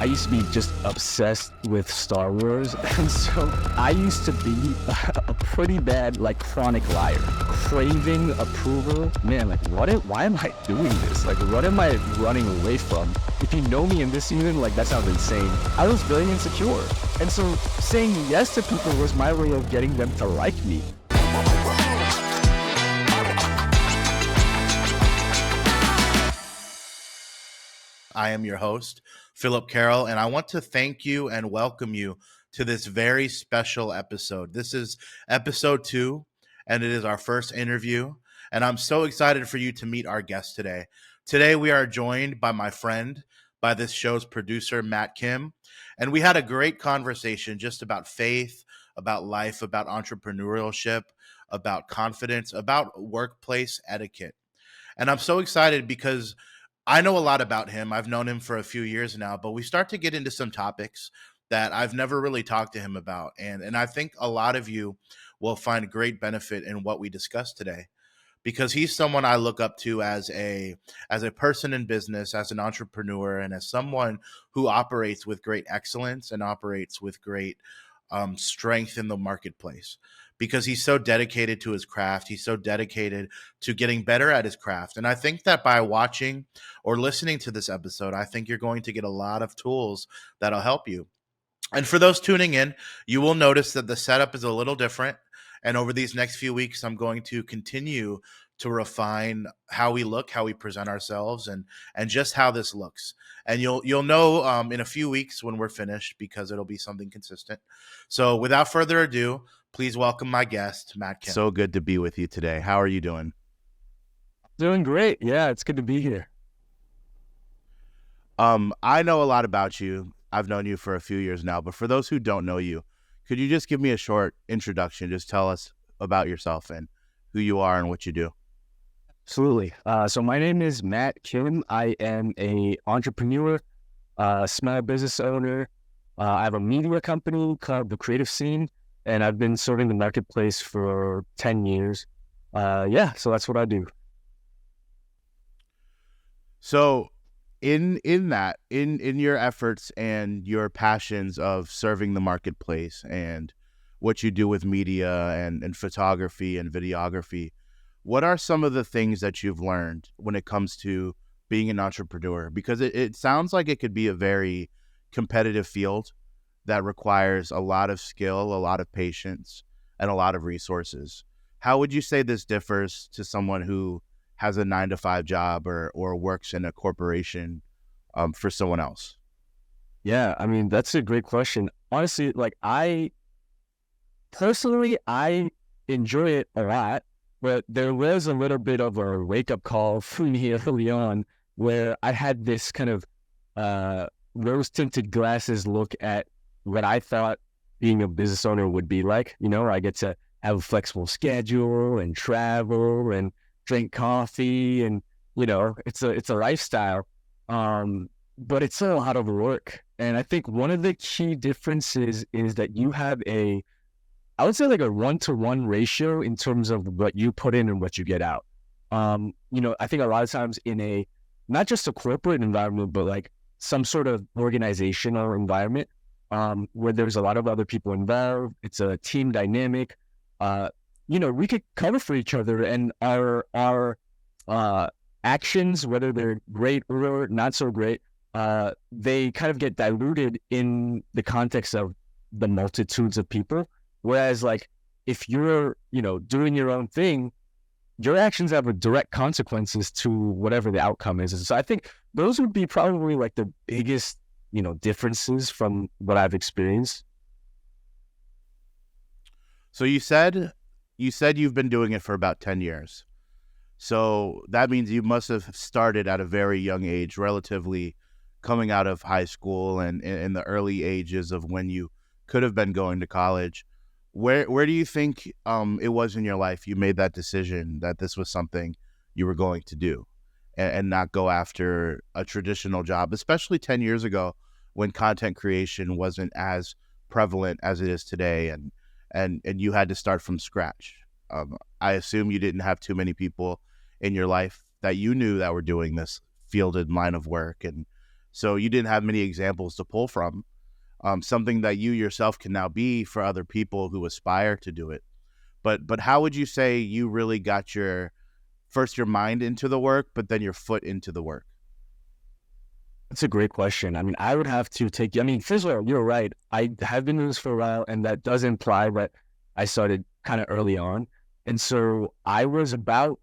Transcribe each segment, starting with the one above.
I used to be just obsessed with Star Wars, and so I used to be a pretty bad, like, chronic liar, craving approval. Man, like, why am I doing this? Like, what am I running away from? If you know me in this season, like, that sounds insane. I was very insecure, and so saying yes to people was my way of getting them to like me. I am your host, Phillip Carroll, and I want to thank you and welcome you to this very special episode. This is episode 2, and it is our first interview, and I'm so excited for you to meet our guest today. Today, we are joined by my friend, by this show's producer, Matt Kim, and we had a great conversation just about faith, about life, about entrepreneurship, about confidence, about workplace etiquette. And I'm so excited because I know a lot about him. I've known him for a few years now, but we start to get into some topics that I've never really talked to him about. And I think a lot of you will find great benefit in what we discuss today because he's someone I look up to as a person in business, as an entrepreneur, and as someone who operates with great excellence and operates with great strength in the marketplace because he's so dedicated to his craft. He's so dedicated to getting better at his craft. And I think that by watching or listening to this episode, I think you're going to get a lot of tools that'll help you. And for those tuning in, you will notice that the setup is a little different. And over these next few weeks, I'm going to continue to refine how we look, how we present ourselves, and just how this looks. And you'll know in a few weeks when we're finished because it'll be something consistent. So without further ado, please welcome my guest, Matt Kim. So good to be with you today. How are you doing? Doing great. Yeah, it's good to be here. I know a lot about you. I've known you for a few years now, but for those who don't know you, could you just give me a short introduction? Just tell us about yourself and who you are and what you do. Absolutely. So my name is Matt Kim. I am an entrepreneur, small business owner. I have a media company called The Creative Scene, and I've been serving the marketplace for 10 years. So that's what I do. So in your efforts and your passions of serving the marketplace and what you do with media and photography and videography, what are some of the things that you've learned when it comes to being an entrepreneur? Because it sounds like it could be a very competitive field that requires a lot of skill, a lot of patience, and a lot of resources. How would you say this differs to someone who has a 9-to-5 job or works in a corporation for someone else? Yeah, I mean, that's a great question. Honestly, like I enjoy it a lot, but there was a little bit of a wake-up call for me early on where I had this kind of rose-tinted glasses look at what I thought being a business owner would be like. You know, I get to have a flexible schedule and travel and drink coffee, and you know, it's a lifestyle, but it's a lot of work. And I think one of the key differences is that you have I would say like a 1-to-1 ratio in terms of what you put in and what you get out. You know, I think a lot of times in not just a corporate environment, but like some sort of organizational environment, where there's a lot of other people involved, it's a team dynamic. You know, we could cover for each other, and our actions, whether they're great or not so great, they kind of get diluted in the context of the multitudes of people. Whereas, like, if you're, you know, doing your own thing, your actions have a direct consequences to whatever the outcome is. And so I think those would be probably like the biggest, you know, differences from what I've experienced. So you said you've been doing it for about 10 years. So that means you must have started at a very young age, relatively coming out of high school and in the early ages of when you could have been going to college. Where do you think it was in your life you made that decision that this was something you were going to do and not go after a traditional job, especially 10 years ago when content creation wasn't as prevalent as it is today and you had to start from scratch? I assume you didn't have too many people in your life that you knew that were doing this fielded line of work. And So you didn't have many examples to pull from, something that you yourself can now be for other people who aspire to do it. But how would you say you really got your mind into the work, but then your foot into the work? That's a great question. I mean, I would have to take, I mean, first of all, you're right. I have been doing this for a while, and that does imply that I started kind of early on. And so I was about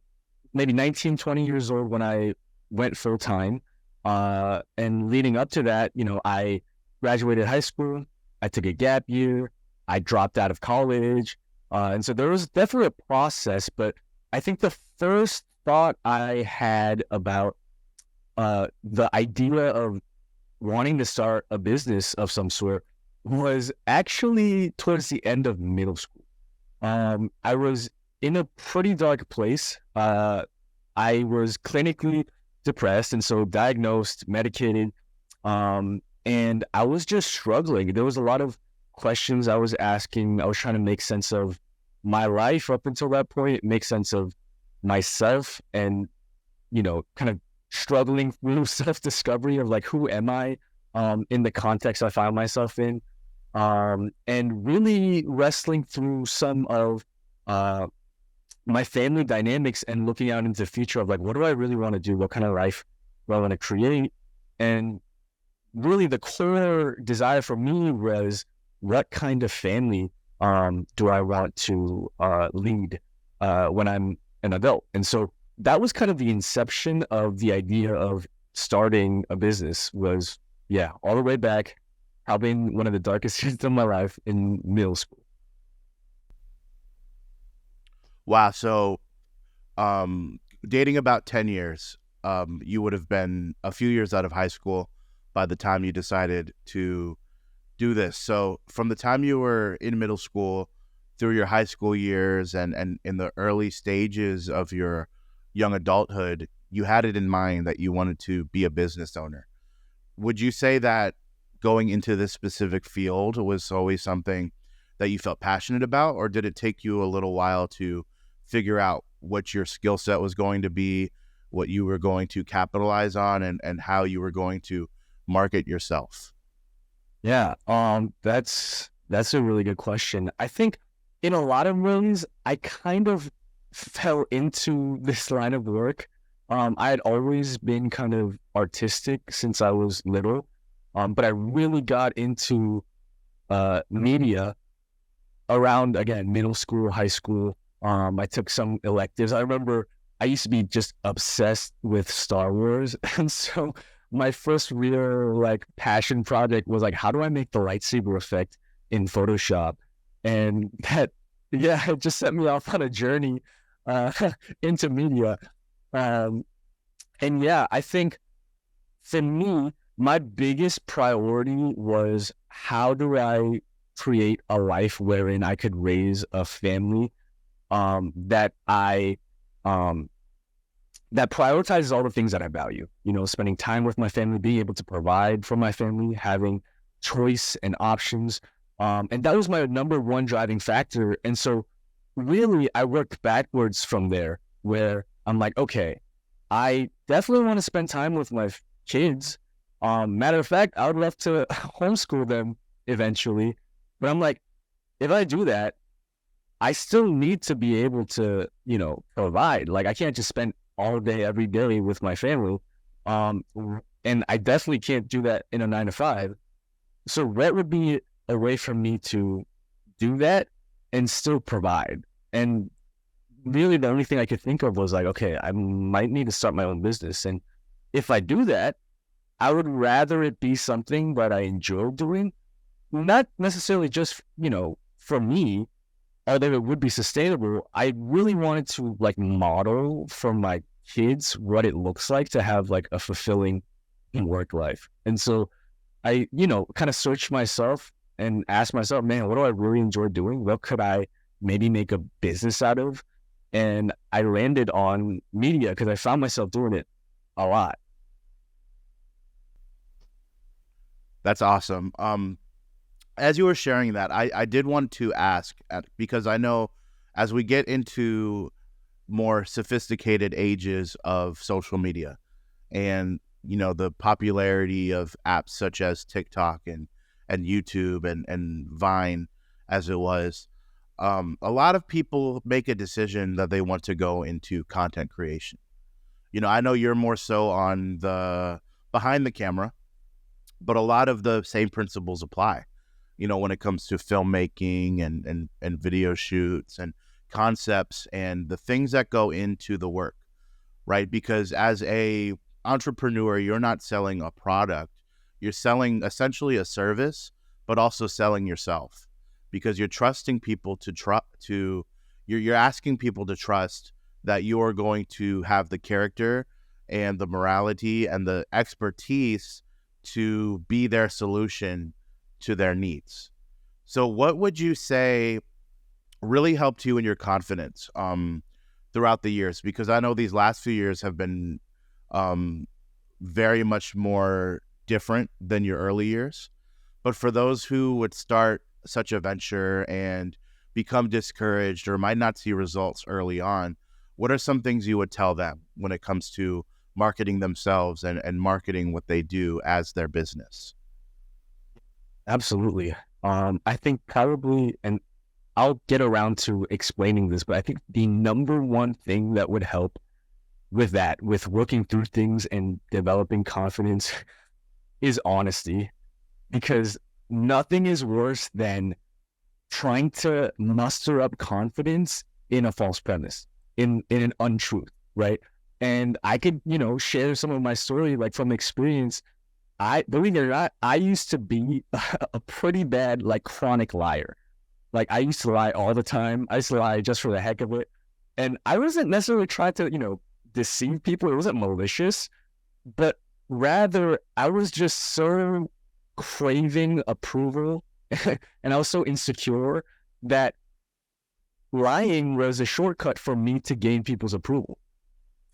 maybe 19, 20 years old when I went full time. And leading up to that, I graduated high school. I took a gap year. I dropped out of college. And so there was definitely a process, but I think the first thought I had about the idea of wanting to start a business of some sort was actually towards the end of middle school. I was in a pretty dark place. I was clinically depressed, and so diagnosed, medicated, and I was just struggling. There was a lot of questions I was asking. I was trying to make sense of my life up until that point, make sense of myself, and kind of struggling through self-discovery of like, who am I in the context I found myself in, and really wrestling through some of my family dynamics and looking out into the future of like, what do I really want to do? What kind of life do I want to create? And really the core desire for me was, what kind of family do I want to lead when I'm an adult? And so that was kind of the inception of the idea of starting a business. Was, all the way back, probably in one of the darkest years of my life, in middle school. Wow. So, dating about 10 years, you would have been a few years out of high school by the time you decided to do this. So from the time you were in middle school through your high school years and in the early stages of your young adulthood, you had it in mind that you wanted to be a business owner. Would you say that going into this specific field was always something that you felt passionate about, or did it take you a little while to figure out what your skill set was going to be, what you were going to capitalize on, and how you were going to market yourself? Yeah, that's a really good question. I think in a lot of ways, I kind of fell into this line of work. I had always been kind of artistic since I was little, but I really got into media around, again, middle school, high school. I took some electives. I remember I used to be just obsessed with Star Wars, and so my first real passion project was like, how do I make the lightsaber effect in Photoshop? And that, it just set me off on a journey into media. And I think for me, my biggest priority was, how do I create a life wherein I could raise a family that that prioritizes all the things that I value, spending time with my family, being able to provide for my family, having choice and options. And that was my number one driving factor. And so really I worked backwards from there, where I'm like, okay, I definitely want to spend time with my kids. Matter of fact, I would love to homeschool them eventually. But I'm like, if I do that, I still need to be able to, provide. Like, I can't just spend all day, every day with my family. And I definitely can't do that in a 9 to 5. So that would be a way for me to do that and still provide. And really the only thing I could think of was like, okay, I might need to start my own business. And if I do that, I would rather it be something that I enjoy doing, not necessarily just, for me, although it would be sustainable. I really wanted to model for my kids what it looks like to have a fulfilling work life. And so I, kind of searched myself and asked myself, man, what do I really enjoy doing? What could I maybe make a business out of? And I landed on media because I found myself doing it a lot. That's awesome. As you were sharing that, I did want to ask, because I know as we get into more sophisticated ages of social media and the popularity of apps such as TikTok and YouTube and Vine, as it was, a lot of people make a decision that they want to go into content creation. I know you're more so on the behind the camera, but a lot of the same principles apply, when it comes to filmmaking and video shoots and concepts and the things that go into the work, right? Because as a entrepreneur, you're not selling a product. You're selling essentially a service, but also selling yourself, because you're trusting people you're asking people to trust that you're going to have the character and the morality and the expertise to be their solution to their needs. So what would you say really helped you in your confidence throughout the years? Because I know these last few years have been very much more different than your early years. But for those who would start such a venture and become discouraged or might not see results early on, what are some things you would tell them when it comes to marketing themselves and marketing what they do as their business? Absolutely. I think probably, and I'll get around to explaining this, but I think the number one thing that would help with that, with working through things and developing confidence, is honesty. Because nothing is worse than trying to muster up confidence in a false premise, in an untruth, right? And I could, share some of my story, like from experience. Believe it or not, I used to be a pretty bad, like, chronic liar. Like, I used to lie all the time. I used to lie just for the heck of it. And I wasn't necessarily trying to, deceive people. It wasn't malicious, but rather I was just so craving approval and I was so insecure that lying was a shortcut for me to gain people's approval.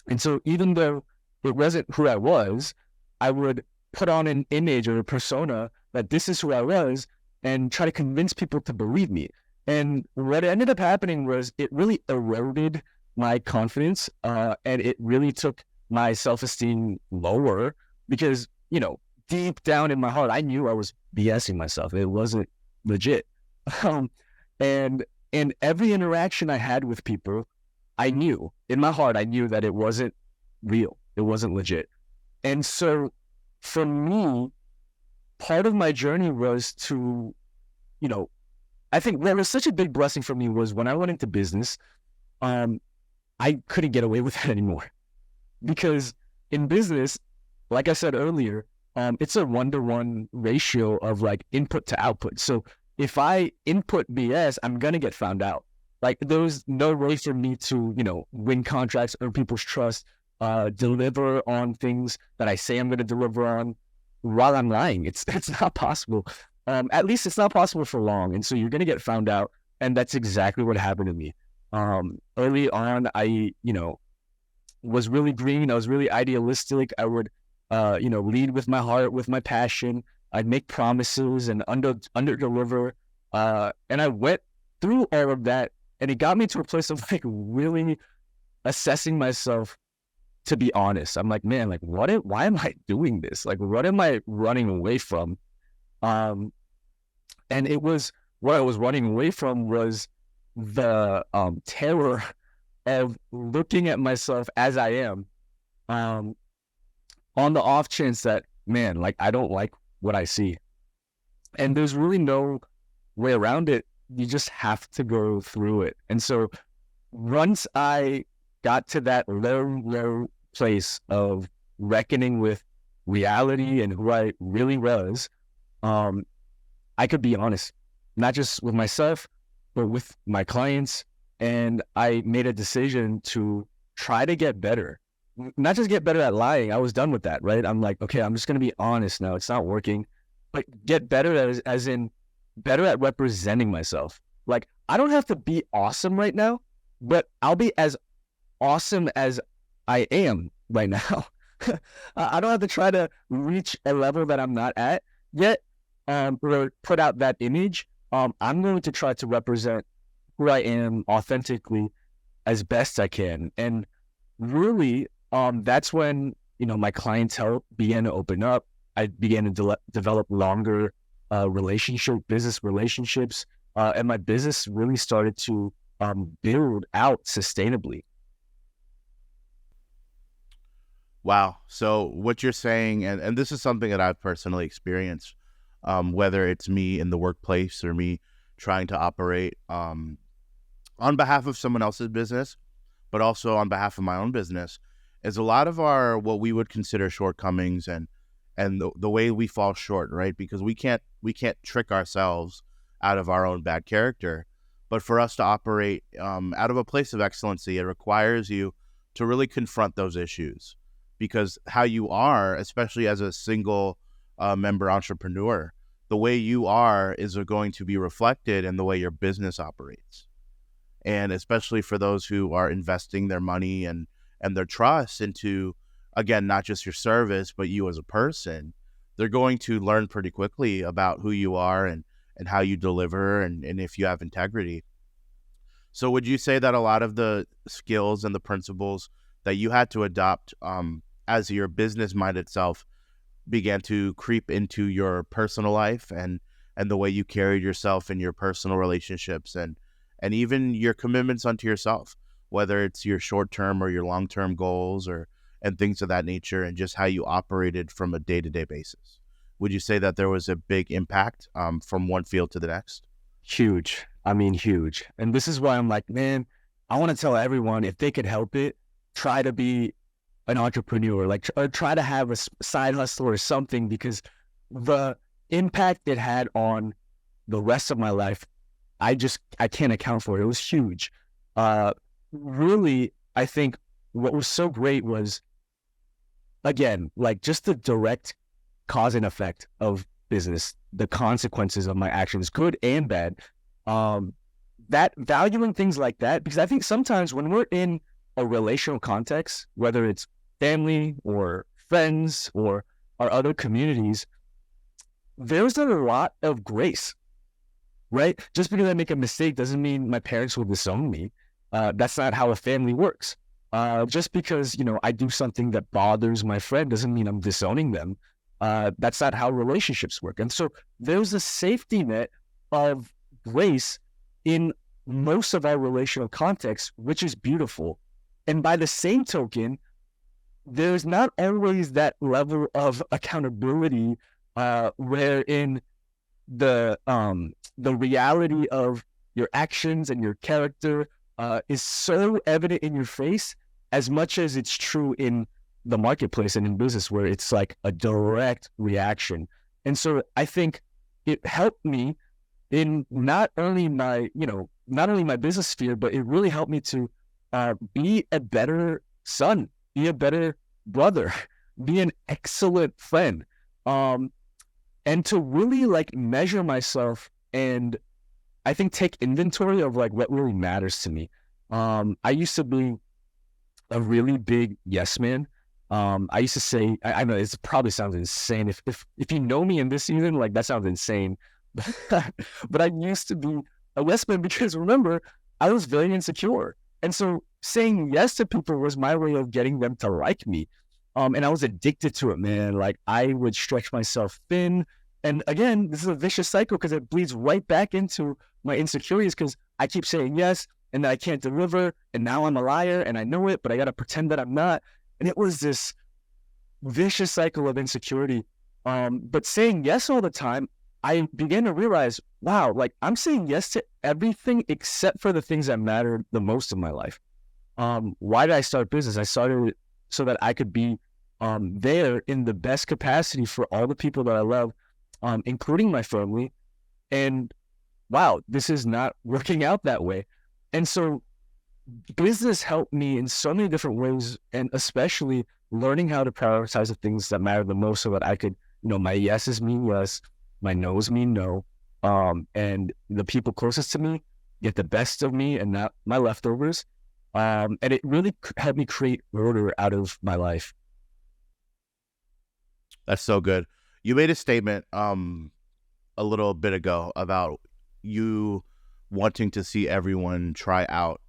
And so even though it wasn't who I was, I would put on an image or a persona that this is who I was and try to convince people to believe me. And what ended up happening was it really eroded my confidence, and it really took my self-esteem lower because, deep down in my heart, I knew I was BSing myself. It wasn't legit. And in every interaction I had with people, I knew in my heart, I knew that it wasn't real. It wasn't legit. And so for me, part of my journey was to, I think what was such a big blessing for me was when I went into business, I couldn't get away with it anymore. Because in business, like I said earlier, it's a 1-to-1 ratio of like input to output. So if I input BS, I'm going to get found out. Like there's no way for me to, win contracts, earn people's trust, deliver on things that I say I'm going to deliver on while I'm lying. It's not possible. At least it's not possible for long. And so you're going to get found out. And that's exactly what happened to me. Early on, I, was really green. I was really idealistic. I would, lead with my heart, with my passion. I'd make promises and under deliver. And I went through all of that, and it got me to a place of like really assessing myself. To be honest, I'm like, man, like why am I doing this? Like, what am I running away from? And it was what I was running away from was the terror of looking at myself as I am, on the off chance that, man, like I don't like what I see. And there's really no way around it. You just have to go through it. And so once I got to that low place of reckoning with reality and who I really was, I could be honest, not just with myself, but with my clients. And I made a decision to try to get better, not just get better at lying. I was done with that, right? I'm like, okay, I'm just going to be honest now. It's not working, but get better as in better at representing myself. Like, I don't have to be awesome right now, but I'll be as awesome as I am right now. I don't have to try to reach a level that I'm not at yet, or put out that image. I'm going to try to represent who I am authentically as best I can. And really, that's when, my clientele began to open up. I began to develop longer business relationships, and my business really started to build out sustainably. Wow. So what you're saying, and this is something that I've personally experienced, whether it's me in the workplace or me trying to operate on behalf of someone else's business, but also on behalf of my own business, is a lot of our what we would consider shortcomings and the way we fall short, right? Because we can't trick ourselves out of our own bad character. But for us to operate out of a place of excellency, it requires you to really confront those issues, because how you are, especially as a single member entrepreneur, the way you are is going to be reflected in the way your business operates. And especially for those who are investing their money and their trust into, again, not just your service but you as a person, they're going to learn pretty quickly about who you are and how you deliver and if you have integrity. So would you say that a lot of the skills and the principles that you had to adopt as your business mind itself began to creep into your personal life and the way you carried yourself in your personal relationships and even your commitments unto yourself, whether it's your short-term or your long-term goals or and things of that nature, and just how you operated from a day-to-day basis? Would you say that there was a big impact from one field to the next? Huge. I mean, huge. And this is why I'm like, man, I want to tell everyone, if they could help it, try to be an entrepreneur, like, or try to have a side hustle or something, because the impact it had on the rest of my life, I can't account for it. It was huge. Really, I think what was so great was, again, like, just the direct cause and effect of business, the consequences of my actions, good and bad. That valuing things like that, because I think sometimes when we're in a relational context, whether it's family or friends or our other communities, there's a lot of grace, right? Just because I make a mistake doesn't mean my parents will disown me. That's not how a family works. Just because, I do something that bothers my friend doesn't mean I'm disowning them. That's not how relationships work. And so there's a safety net of grace in most of our relational contexts, which is beautiful. And by the same token, there's not always that level of accountability, wherein the reality of your actions and your character is so evident in your face, as much as it's true in the marketplace and in business, where it's like a direct reaction. And so I think it helped me in not only my business sphere, but it really helped me to be a better son, be a better brother, be an excellent friend, and to really like measure myself and I think take inventory of like what really matters to me. I used to be a really big yes man. I used to say, I know it probably sounds insane. If you know me in this season, like, that sounds insane. But I used to be a yes man because, remember, I was very insecure. And so saying yes to people was my way of getting them to like me. And I was addicted to it, man. Like, I would stretch myself thin. And again, this is a vicious cycle because it bleeds right back into my insecurities, because I keep saying yes and then I can't deliver. And now I'm a liar and I know it, but I got to pretend that I'm not. And it was this vicious cycle of insecurity. But saying yes all the time, I began to realize, wow, like, I'm saying yes to everything except for the things that matter the most in my life. Why did I start business? I started it so that I could be there in the best capacity for all the people that I love, including my family. And wow, this is not working out that way. And so business helped me in so many different ways, and especially learning how to prioritize the things that matter the most, so that I could, my yeses mean yes, my no's mean no, and the people closest to me get the best of me and not my leftovers. And it really helped me create order out of my life. That's so good. You made a statement a little bit ago about you wanting to see everyone try out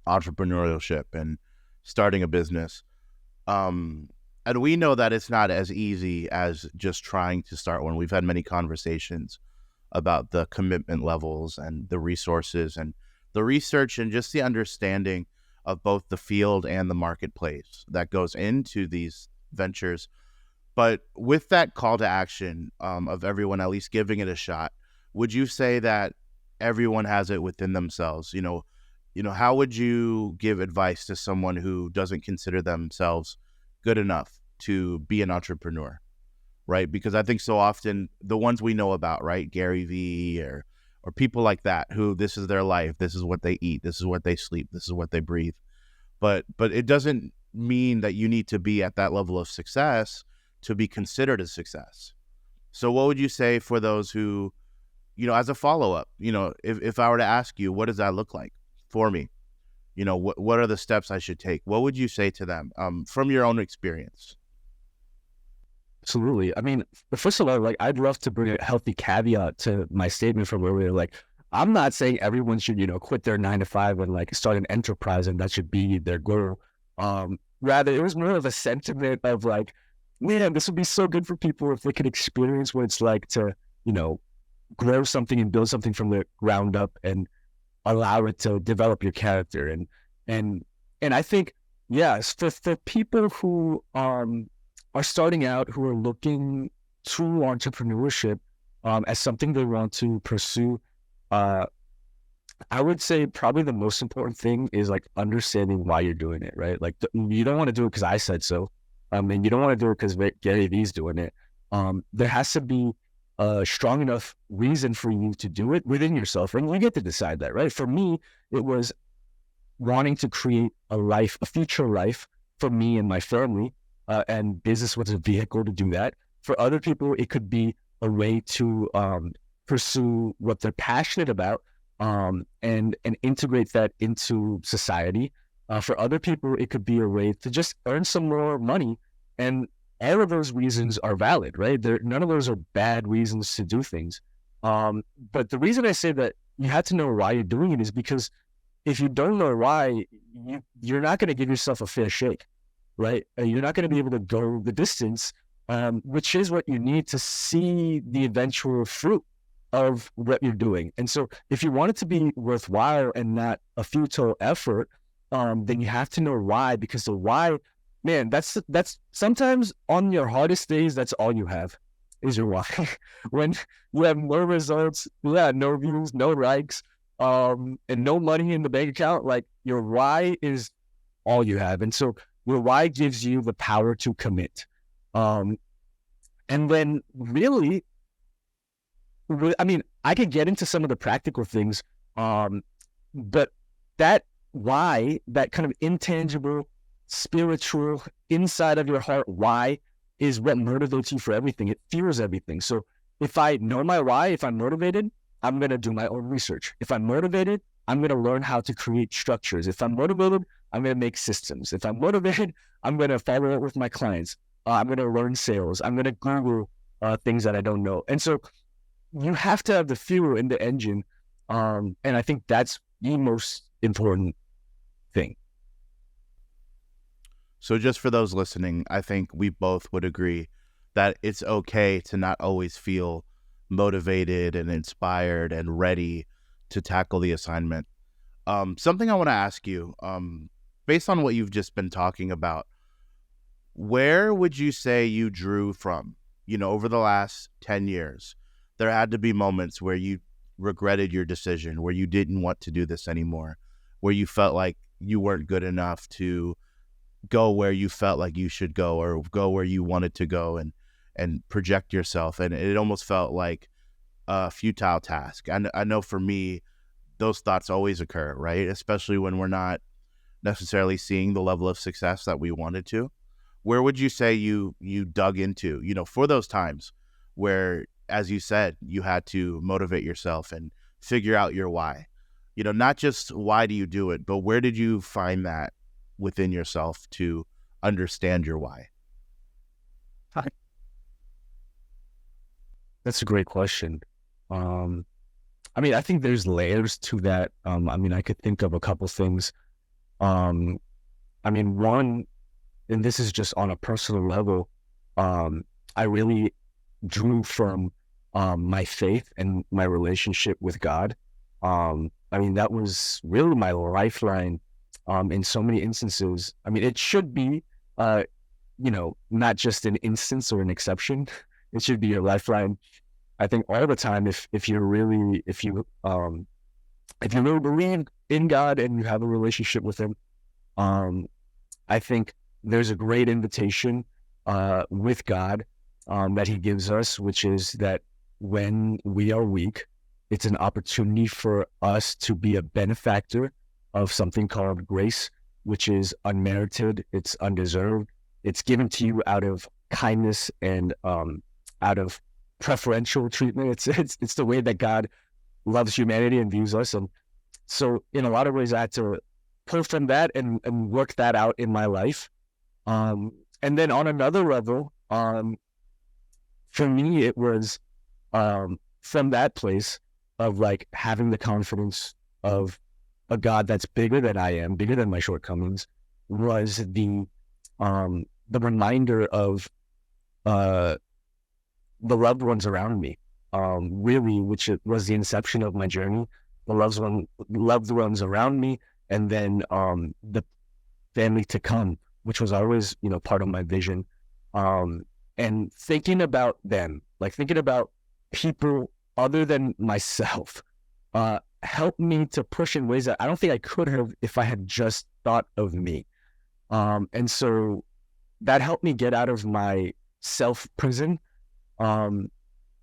entrepreneurship and starting a business. And we know that it's not as easy as just trying to start one. We've had many conversations about the commitment levels and the resources and the research and just the understanding of both the field and the marketplace that goes into these ventures. But with that call to action of everyone at least giving it a shot, would you say that everyone has it within themselves? How would you give advice to someone who doesn't consider themselves good enough to be an entrepreneur? Right? Because I think so often the ones we know about, right? Gary Vee or people like that, who this is their life, this is what they eat, this is what they sleep, this is what they breathe. But it doesn't mean that you need to be at that level of success to be considered a success. So what would you say for those who, as a follow-up, if I were to ask you, what does that look like for me? What are the steps I should take? What would you say to them from your own experience? Absolutely. I mean, first of all, like, I'd love to bring a healthy caveat to my statement from earlier. Like, I'm not saying everyone should, quit their 9 to 5 and like start an enterprise and that should be their goal. Rather, it was more of a sentiment of like, man, this would be so good for people if they could experience what it's like to, grow something and build something from the ground up and allow it to develop your character. And I think, yes, for people who are starting out, who are looking to entrepreneurship as something they want to pursue, I would say probably the most important thing is like understanding why you're doing it, right? Like you don't want to do it because I said so. And you don't want to do it because Gary Vee's doing it. There has to be a strong enough reason for you to do it within yourself. And you get to decide that, right? For me, it was wanting to create a future life for me and my family, and business was a vehicle to do that. For other people, it could be a way to pursue what they're passionate about, and integrate that into society. For other people, it could be a way to just earn some more money. And all of those reasons are valid, right? None of those are bad reasons to do things. But the reason I say that you have to know why you're doing it is because if you don't know why, you're not going to give yourself a fair shake, right? You're not going to be able to go the distance, which is what you need to see the eventual fruit of what you're doing. And so if you want it to be worthwhile and not a futile effort, then you have to know why, because the why, man, that's sometimes on your hardest days, that's all you have is your why. When you have no results, no views, no likes, and no money in the bank account, like your why is all you have. And so your why gives you the power to commit. And then really, I mean, I could get into some of the practical things, but that why, that kind of intangible, spiritual, inside of your heart why, is what motivates you for everything. It fuels everything. So if I know my why, if I'm motivated, I'm going to do my own research. If I'm motivated, I'm going to learn how to create structures. If I'm motivated, I'm going to make systems. If I'm motivated, I'm going to follow up with my clients. I'm going to learn sales. I'm going to Google things that I don't know. And so you have to have the fuel in the engine. And I think that's the most important thing. So just for those listening, I think we both would agree that it's okay to not always feel motivated and inspired and ready to tackle the assignment. Something I want to ask you, based on what you've just been talking about, where would you say you drew from, over the last 10 years? There had to be moments where you regretted your decision, where you didn't want to do this anymore, where you felt like you weren't good enough to go where you felt like you should go or go where you wanted to go and project yourself. And it almost felt like a futile task. And I know for me, those thoughts always occur, right? Especially when we're not necessarily seeing the level of success that we wanted to. Where would you say you dug into, for those times where, as you said, you had to motivate yourself and figure out your why? Not just why do you do it, but where did you find that within yourself to understand your why? That's a great question. I mean, I think there's layers to that. I mean, I could think of a couple things. I mean, one and this is just on a personal level, I really drew from my faith and my relationship with God. I mean, that was really my lifeline in so many instances. I mean, it should be, not just an instance or an exception. It should be your lifeline. I think all the time, if you really believe in God and you have a relationship with Him, um, I think there's a great invitation with God that He gives us, which is that when we are weak, it's an opportunity for us to be a benefactor of something called grace, which is unmerited, it's undeserved, it's given to you out of kindness and out of preferential treatment. It's the way that God loves humanity and views us. And so in a lot of ways, I had to pull from that and work that out in my life. And then on another level, for me, it was from that place of like having the confidence of a God that's bigger than I am, bigger than my shortcomings, was the reminder of the loved ones around me, really, which was the inception of my journey. The loved ones around me, and then the family to come, which was always, part of my vision. And thinking about them, like thinking about people other than myself, helped me to push in ways that I don't think I could have if I had just thought of me. And so that helped me get out of my self prison,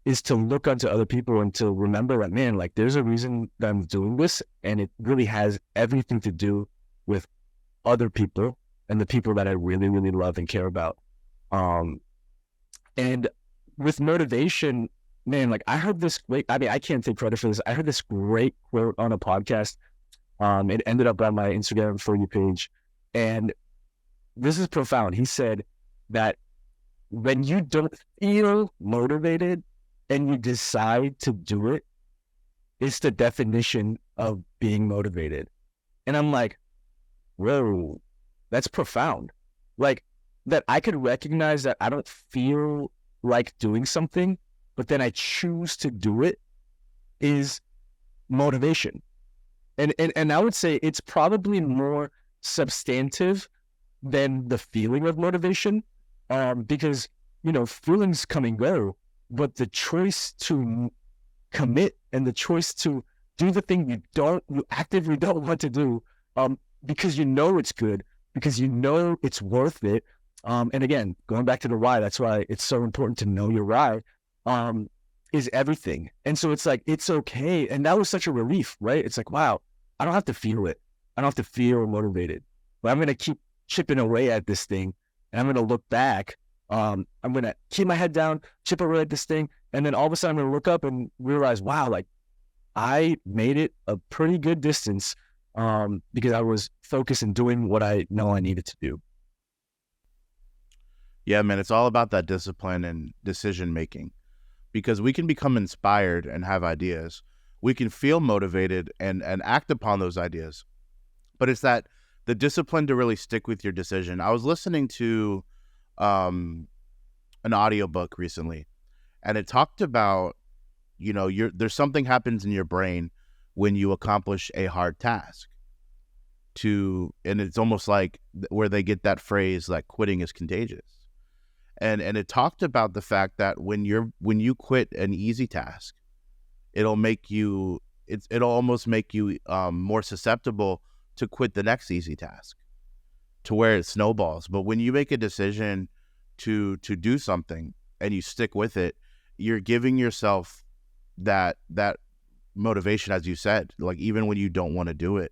is to look unto other people and to remember that, man, like there's a reason that I'm doing this, and it really has everything to do with other people and the people that I really, really love and care about. And with motivation, man, like I heard this great, I mean, I can't take credit for this. I heard this great quote on a podcast. It ended up on my Instagram For You page. And this is profound. He said that when you don't feel motivated and you decide to do it, it's the definition of being motivated. And I'm like, whoa, that's profound. Like that I could recognize that I don't feel like doing something, but then I choose to do it is motivation. And I would say it's probably more substantive than the feeling of motivation, because, feelings come and go, but the choice to commit and the choice to do the thing you actively don't want to do, because it's good, because it's worth it. And again, going back to the why, that's why it's so important to know your why, is everything. And so it's like, it's okay. And that was such a relief, right? It's like, wow, I don't have to feel it. I don't have to feel motivated, but I'm going to keep chipping away at this thing. And I'm going to look back. I'm going to keep my head down, chip away at this thing. And then all of a sudden I'm going to look up and realize, wow, like I made it a pretty good distance, because I was focused in doing what I know I needed to do. Yeah, man, it's all about that discipline and decision making, because we can become inspired and have ideas. We can feel motivated and act upon those ideas. But it's that the discipline to really stick with your decision. I was listening to an audiobook recently, and it talked about, there's something happens in your brain when you accomplish a hard task. And it's almost like where they get that phrase like quitting is contagious. And it talked about the fact that when you quit an easy task, it'll almost make you more susceptible to quit the next easy task, to where it snowballs. But when you make a decision to do something and you stick with it, you're giving yourself that motivation, as you said, like even when you don't want to do it.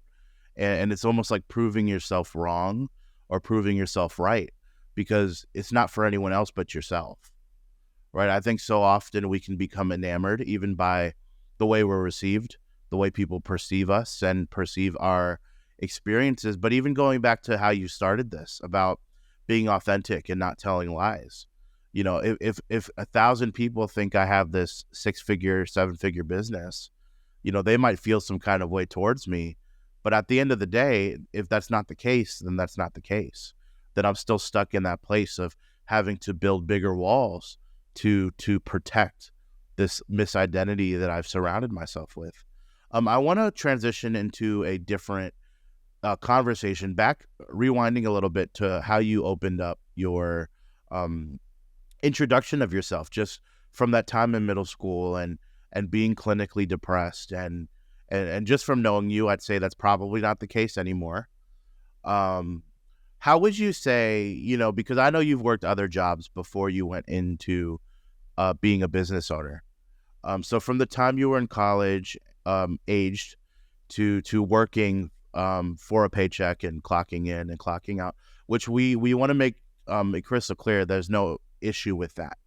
And it's almost like proving yourself wrong or proving yourself right, because it's not for anyone else but yourself, right? I think so often we can become enamored even by the way we're received, the way people perceive us and perceive our experiences. But even going back to how you started this about being authentic and not telling lies, if 1,000 people think I have this 6-figure, 7-figure business, they might feel some kind of way towards me. But at the end of the day, if that's not the case, then that's not the case. that I'm still stuck in that place of having to build bigger walls to protect this misidentity that I've surrounded myself with. I want to transition into a different conversation, back rewinding a little bit to how you opened up your um, introduction of yourself, just from that time in middle school and being clinically depressed, and just from knowing you, I'd say that's probably not the case anymore. Um, how would you say, because I know you've worked other jobs before you went into being a business owner. So from the time you were in college, aged to working for a paycheck and clocking in and clocking out, which we want to make it crystal clear, there's no issue with that,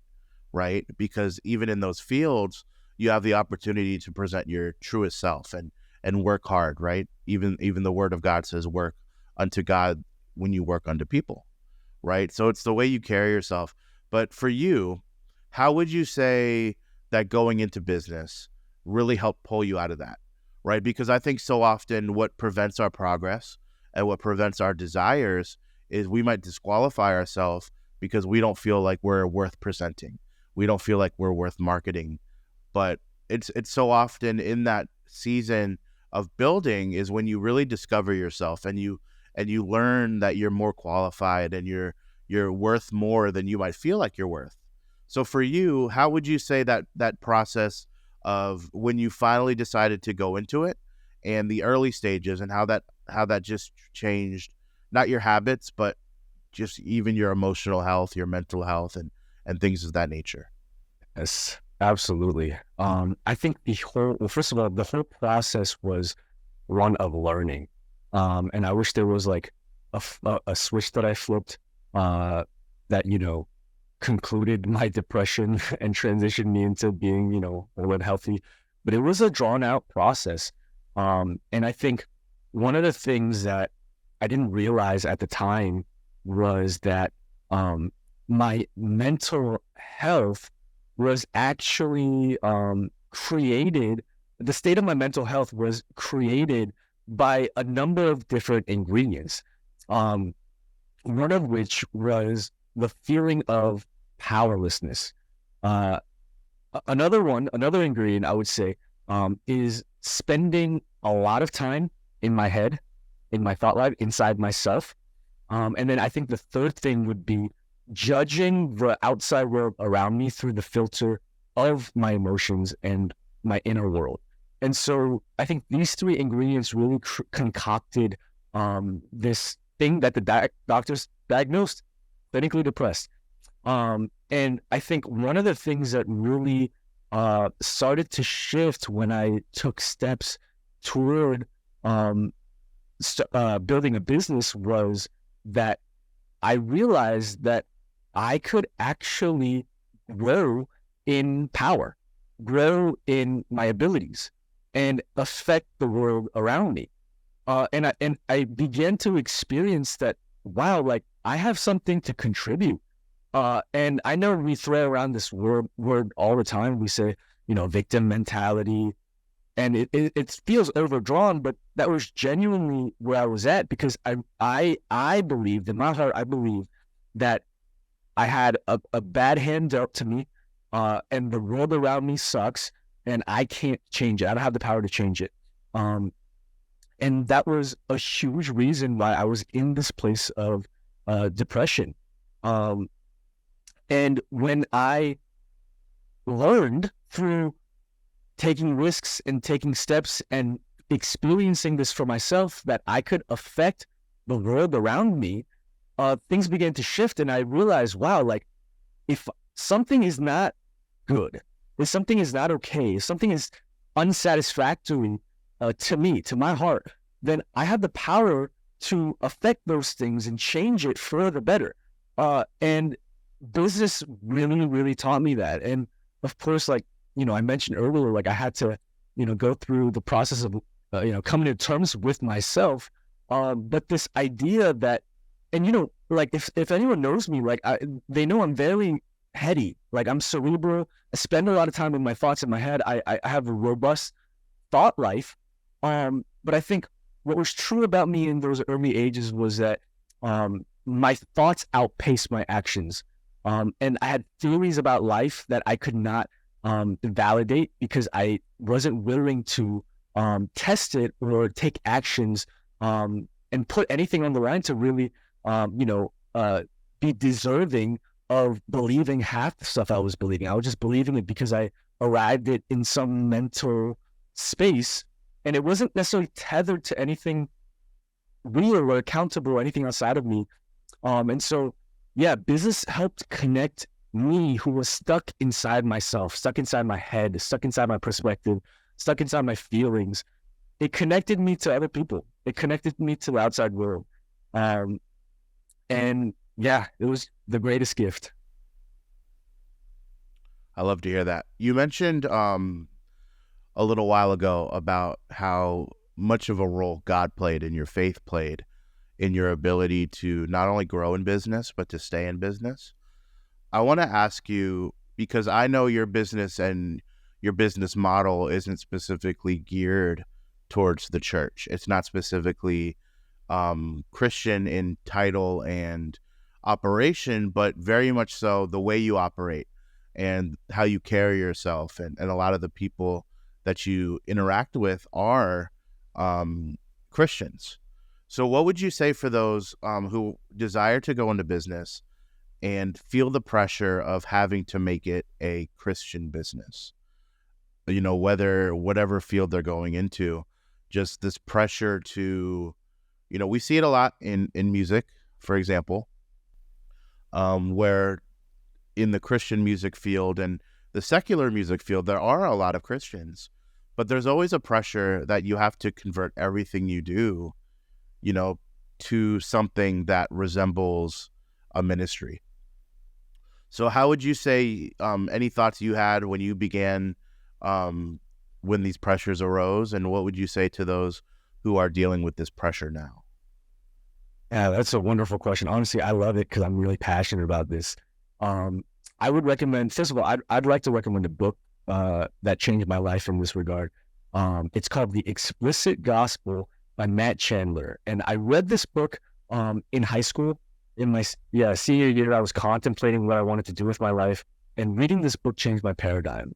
right? Because even in those fields, you have the opportunity to present your truest self and work hard, right? Even the word of God says, work unto God when you work unto people, right? So it's the way you carry yourself. But for you, how would you say that going into business really helped pull you out of that, right? Because I think so often what prevents our progress and what prevents our desires is we might disqualify ourselves because we don't feel like we're worth presenting. We don't feel like we're worth marketing. But it's so often in that season of building is when you really discover yourself and you learn that you're more qualified and you're worth more than you might feel like you're worth. So for you, how would you say that process of when you finally decided to go into it and the early stages, and how that just changed not your habits, but just even your emotional health, your mental health, and things of that nature? Yes, absolutely. I think first of all, the whole process was one of learning. And I wish there was like a switch that I flipped that, concluded my depression and transitioned me into being, a little healthy. But it was a drawn out process. And I think one of the things that I didn't realize at the time was that my mental health was actually created, the state of my mental health was created by a number of different ingredients. One of which was the feeling of powerlessness. Another ingredient I would say is spending a lot of time in my head, in my thought life, inside myself. And then I think the third thing would be judging the outside world around me through the filter of my emotions and my inner world. And so I think these three ingredients really concocted this thing that the doctors diagnosed, clinically depressed. And I think one of the things that really started to shift when I took steps toward building a business was that I realized that I could actually grow in power, grow in my abilities, and affect the world around me. And I began to experience that, wow, like I have something to contribute. And I know we throw around this word all the time. We say, victim mentality, and it feels overdrawn, but that was genuinely where I was at, because I believed in my heart, I believe that I had a bad hand dealt to me, and the world around me sucks, and I can't change it. I don't have the power to change it. And that was a huge reason why I was in this place of depression. And when I learned through taking risks and taking steps and experiencing this for myself that I could affect the world around me, things began to shift. And I realized, wow, like if something is not good, if something is not okay, if something is unsatisfactory to me, to my heart, then I have the power to affect those things and change it for the better. And business really, really taught me that. And of course, like, I mentioned earlier, like I had to, go through the process of, coming to terms with myself. But this idea that, and, like if anyone knows me, like they know I'm very heady, like I'm cerebral. I spend a lot of time with my thoughts in my head. I have a robust thought life. But I think what was true about me in those early ages was that my thoughts outpaced my actions. And I had theories about life that I could not validate because I wasn't willing to test it or take actions and put anything on the line to really, be deserving of believing half the stuff I was believing. I was just believing it because I arrived it in some mental space, and it wasn't necessarily tethered to anything real or accountable or anything outside of me. And so, yeah, business helped connect me, who was stuck inside myself, stuck inside my head, stuck inside my perspective, stuck inside my feelings. It connected me to other people. It connected me to the outside world. And yeah, it was the greatest gift. I love to hear that. You mentioned a little while ago about how much of a role God played and your faith played in your ability to not only grow in business, but to stay in business. I want to ask you, because I know your business and your business model isn't specifically geared towards the church. It's not specifically Christian in title and operation, but very much so the way you operate and how you carry yourself. And a lot of the people that you interact with are Christians. So what would you say for those who desire to go into business and feel the pressure of having to make it a Christian business? Whatever field they're going into, just this pressure to, we see it a lot in music, for example, where in the Christian music field and the secular music field, there are a lot of Christians, but there's always a pressure that you have to convert everything you do, to something that resembles a ministry. So how would you say, any thoughts you had when you began, when these pressures arose, and what would you say to those who are dealing with this pressure now? Yeah, that's a wonderful question. Honestly, I love it because I'm really passionate about this. I would recommend, first of all, I'd like to recommend a book that changed my life in this regard. It's called The Explicit Gospel by Matt Chandler. And I read this book in high school. In my senior year, I was contemplating what I wanted to do with my life. And reading this book changed my paradigm.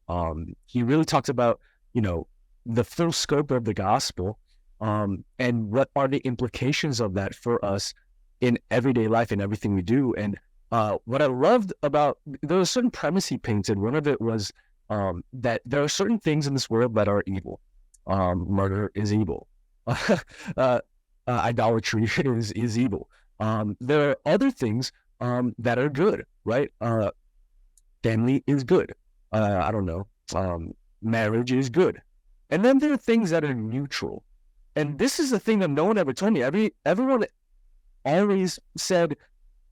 He really talks about, the full scope of the gospel and what are the implications of that for us in everyday life and everything we do. And what I loved about, there was a certain premise he painted. One of it was that there are certain things in this world that are evil. Murder is evil. Idolatry is evil. There are other things that are good, right? Family is good. Marriage is good. And then there are things that are neutral. And this is the thing that no one ever told me. Everyone always said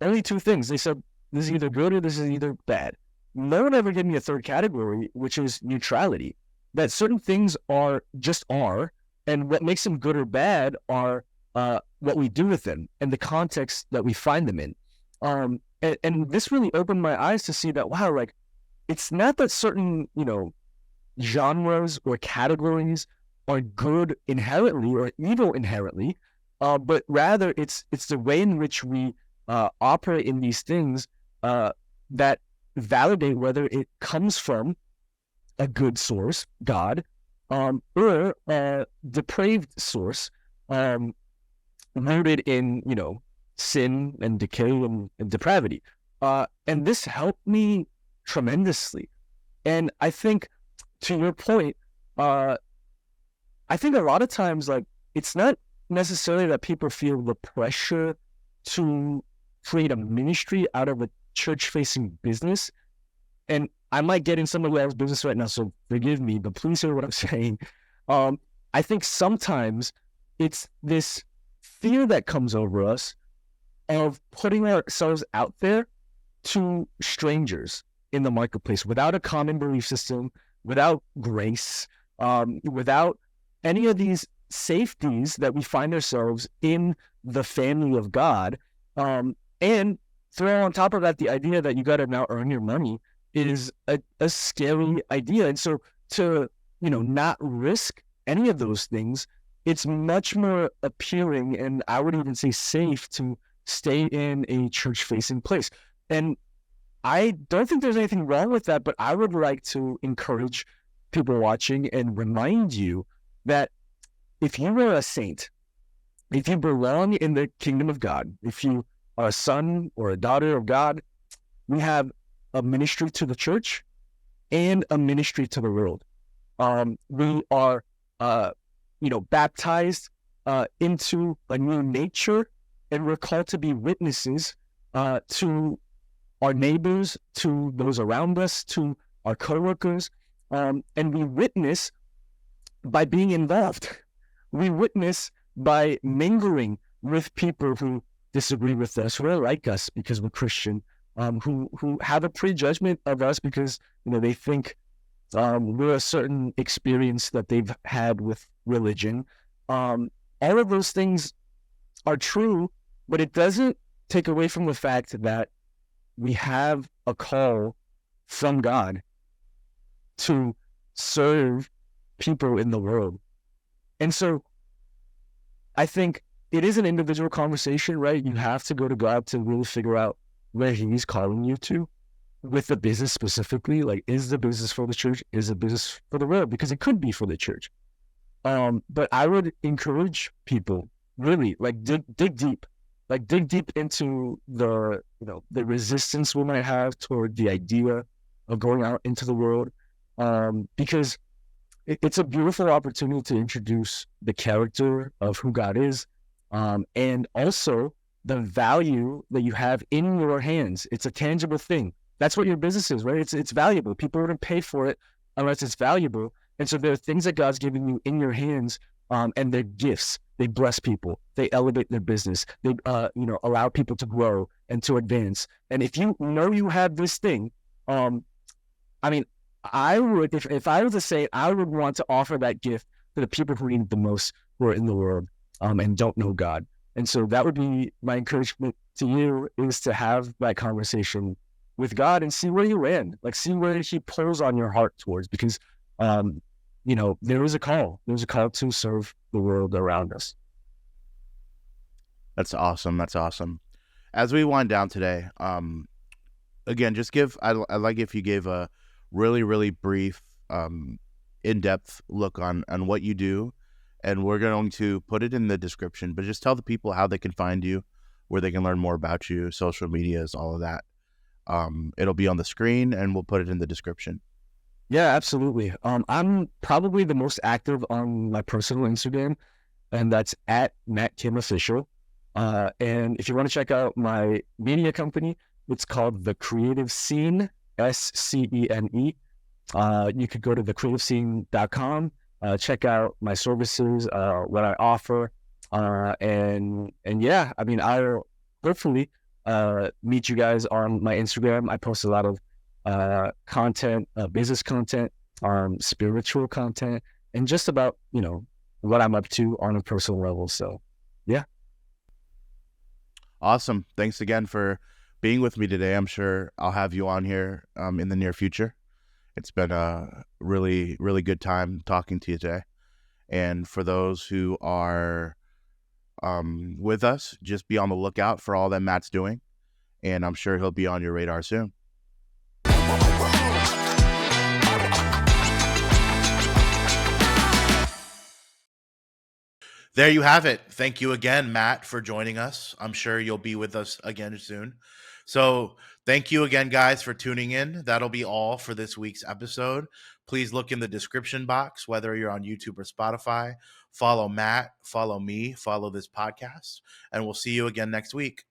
only two things. They said, this is either good or this is either bad. No one ever gave me a third category, which is neutrality. That certain things are, and what makes them good or bad are what we do with them and the context that we find them in. And this really opened my eyes to see that, wow, like, it's not that certain, genres or categories are good inherently or evil inherently, but rather it's the way in which we operate in these things that validate whether it comes from a good source, God, or a depraved source, rooted in, sin and decay and depravity. And this helped me tremendously. And I think, to your point, I think a lot of times, like, it's not necessarily that people feel the pressure to create a ministry out of a church-facing business. And I might get in some of the business right now, so forgive me, but please hear what I'm saying. I think sometimes it's this fear that comes over us of putting ourselves out there to strangers in the marketplace without a common belief system, without grace, without any of these safeties that we find ourselves in the family of God. And throw on top of that the idea that you got to now earn your money is a scary idea. And so to, not risk any of those things, it's much more appealing, and I would even say safe, to stay in a church-facing place. And I don't think there's anything wrong with that, but I would like to encourage people watching and remind you that if you are a saint, if you belong in the kingdom of God, if you are a son or a daughter of God, we have a ministry to the church and a ministry to the world. We are, baptized into a new nature, and we're called to be witnesses to our neighbors, to those around us, to our coworkers, and we witness by being involved. We witness by mingling with people who disagree with us, who are like us because we're Christian, who have a prejudgment of us because they think we're a certain experience that they've had with religion. All of those things are true, but it doesn't take away from the fact that we have a call from God to serve people in the world. And so I think it is an individual conversation, right? You have to go to God to really figure out where he's calling you to with the business specifically. Like, is the business for the church? Is the business for the world? Because it could be for the church. But I would encourage people really dig deep into the resistance we might have toward the idea of going out into the world, because it's a beautiful opportunity to introduce the character of who God is, and also the value that you have in your hands. It's a tangible thing. That's what your business is, right? It's valuable. People wouldn't pay for it unless it's valuable. And so there are things that God's giving you in your hands, and they're gifts. They bless people. They elevate their business. They, allow people to grow and to advance. And if you know you have this thing, I would, if I was to say, I would want to offer that gift to the people who need it the most, who are in the world, and don't know God. And so that would be my encouragement to you, is to have that conversation with God and see where you land, like see where he pulls on your heart towards, because, there is a call. There's a call to serve the world around us. That's awesome. That's awesome. As we wind down today, again, just I like if you gave a really, really brief, in-depth look on what you do, and we're going to put it in the description, but just tell the people how they can find you, where they can learn more about you, social medias, all of that. It'll be on the screen, and we'll put it in the description. Yeah, absolutely. I'm probably the most active on my personal Instagram, and that's at Matt Kim Official. And if you want to check out my media company, it's called The Creative Scene, SCENE. You could go to thecreativescene.com, check out my services, what I offer. And yeah, I'll hopefully meet you guys on my Instagram. I post a lot of content, business content, spiritual content, and just about, what I'm up to on a personal level. So yeah. Awesome. Thanks again for being with me today. I'm sure I'll have you on here in the near future. It's been a really, really good time talking to you today. And for those who are with us, just be on the lookout for all that Matt's doing. And I'm sure he'll be on your radar soon. There you have it. Thank you again, Matt, for joining us. I'm sure you'll be with us again soon. So thank you again, guys, for tuning in. That'll be all for this week's episode. Please look in the description box, whether you're on YouTube or Spotify. Follow Matt, follow me, follow this podcast, and we'll see you again next week.